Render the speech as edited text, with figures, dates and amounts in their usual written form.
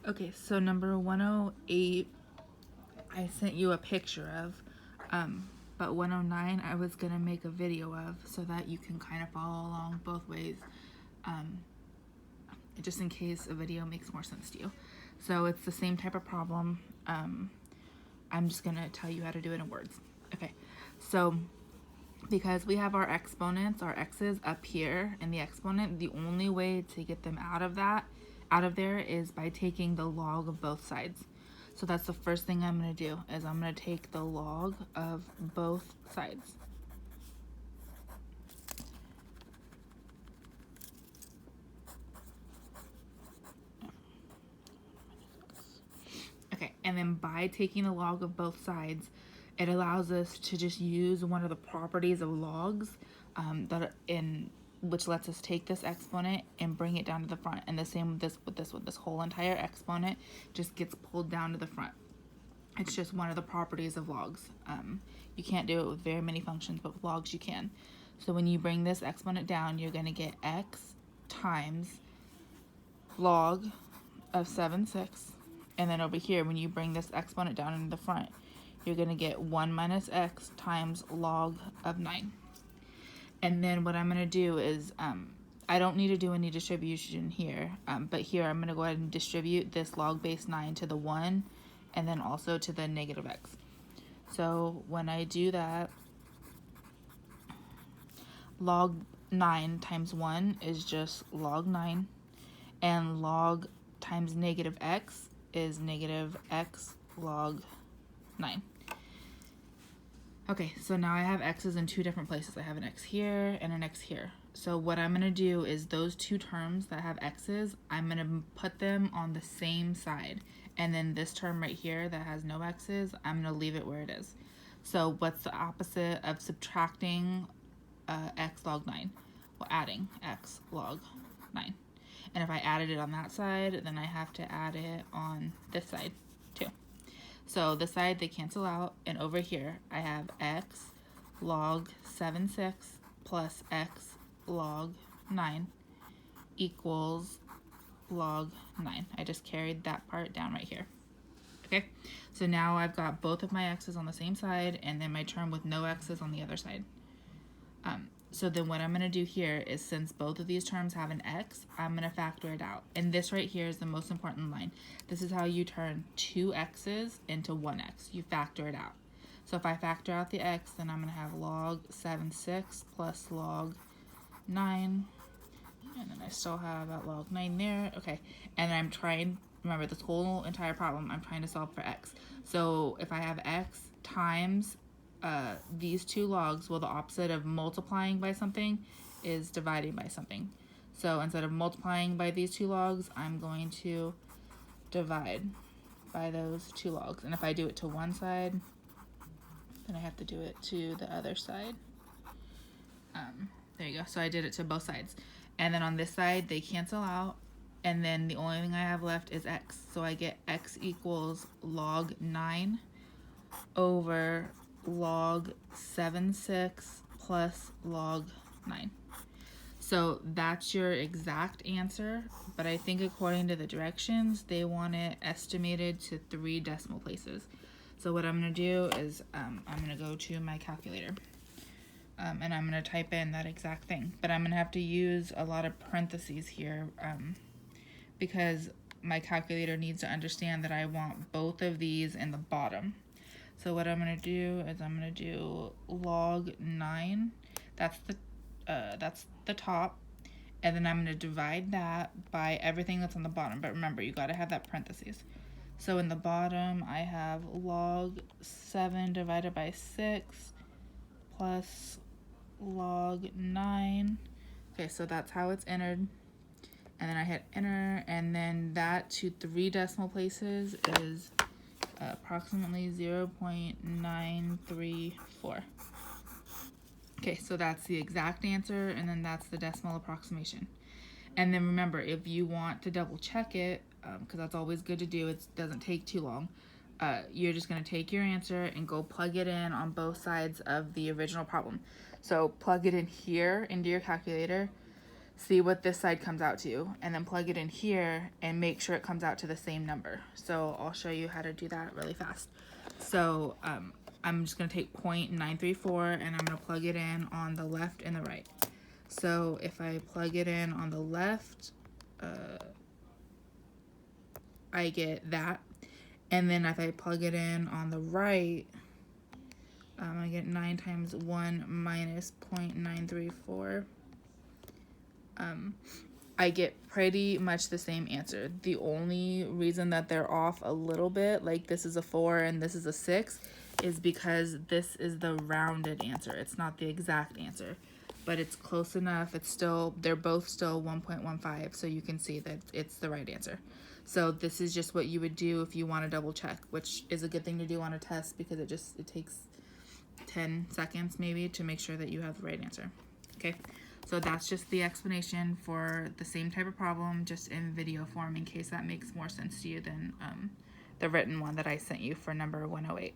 Okay, so number 108, I sent you a picture of, but 109 I was gonna make a video of so that you can kind of follow along both ways, just in case a video makes more sense to you. So it's the same type of problem. I'm just gonna tell you how to do it in words. Okay, so because we have our exponents, our x's up here in the exponent, the only way to get them out of there is by taking the log of both sides. So that's the first thing I'm going to do, is I'm going to take the log of both sides. Okay, and then by taking the log of both sides, it allows us to just use one of the properties of logs which lets us take this exponent and bring it down to the front. And the same with this whole entire exponent just gets pulled down to the front. It's just one of the properties of logs. You can't do it with very many functions, but with logs you can. So when you bring this exponent down, you're going to get x times log of 7/6. And then over here, when you bring this exponent down into the front, you're going to get 1 minus x times log of 9. And then what I'm going to do is, I don't need to do any distribution here, but here I'm going to go ahead and distribute this log base 9 to the 1 and then also to the negative x. So when I do that, log 9 times 1 is just log 9, and log times negative x is negative x log 9. Okay, so now I have x's in two different places. I have an x here and an x here. So what I'm going to do is those two terms that have x's, I'm going to put them on the same side. And then this term right here that has no x's, I'm going to leave it where it is. So what's the opposite of subtracting x log 9? Well, adding x log 9. And if I added it on that side, then I have to add it on this side too. So this side, they cancel out, and over here I have x log 7/6 plus x log 9 equals log 9. I just carried that part down right here. Okay, so now I've got both of my x's on the same side and then my term with no x's on the other side. So then what I'm going to do here is, since both of these terms have an x, I'm going to factor it out. And this right here is the most important line. This is how you turn two x's into one x. You factor it out. So if I factor out the x, then I'm going to have log 7/6 plus log 9. And then I still have that log 9 there. Okay, and I'm trying, remember this whole entire problem, I'm trying to solve for x. So if I have x times these two logs, well, the opposite of multiplying by something is dividing by something. So instead of multiplying by these two logs, I'm going to divide by those two logs. And if I do it to one side, then I have to do it to the other side. There you go. So I did it to both sides. And then on this side, they cancel out. And then the only thing I have left is x. So I get x equals log 9 over log 7/6 plus log 9. So that's your exact answer, but I think according to the directions, they want it estimated to 3 decimal places. So what I'm going to do is I'm going to go to my calculator and I'm going to type in that exact thing, but I'm going to have to use a lot of parentheses here because my calculator needs to understand that I want both of these in the bottom. So what I'm going to do is I'm going to do log 9, that's the top, and then I'm going to divide that by everything that's on the bottom. But remember, you got to have that parentheses. So in the bottom, I have log 7 divided by 6 plus log 9. Okay, so that's how it's entered. And then I hit enter, and then that to 3 decimal places is approximately 0.934. Okay, so that's the exact answer, and then that's the decimal approximation. And then remember, if you want to double check it, because that's always good to do, it doesn't take too long, you're just going to take your answer and go plug it in on both sides of the original problem. So plug it in here into your calculator, see what this side comes out to, and then plug it in here and make sure it comes out to the same number. So I'll show you how to do that really fast. So I'm just gonna take 0.934 and I'm gonna plug it in on the left and the right. So if I plug it in on the left, I get that. And then if I plug it in on the right, I get 9 times 1 minus 0.934. I get pretty much the same answer. The only reason that they're off a little bit, like this is a 4 and this is a 6, is because this is the rounded answer. It's not the exact answer, but it's close enough. It's still, they're both still 1.15, so you can see that it's the right answer. So this is just what you would do if you want to double check, which is a good thing to do on a test because it takes 10 seconds maybe to make sure that you have the right answer. Okay, so that's just the explanation for the same type of problem, just in video form, in case that makes more sense to you than the written one that I sent you for number 108.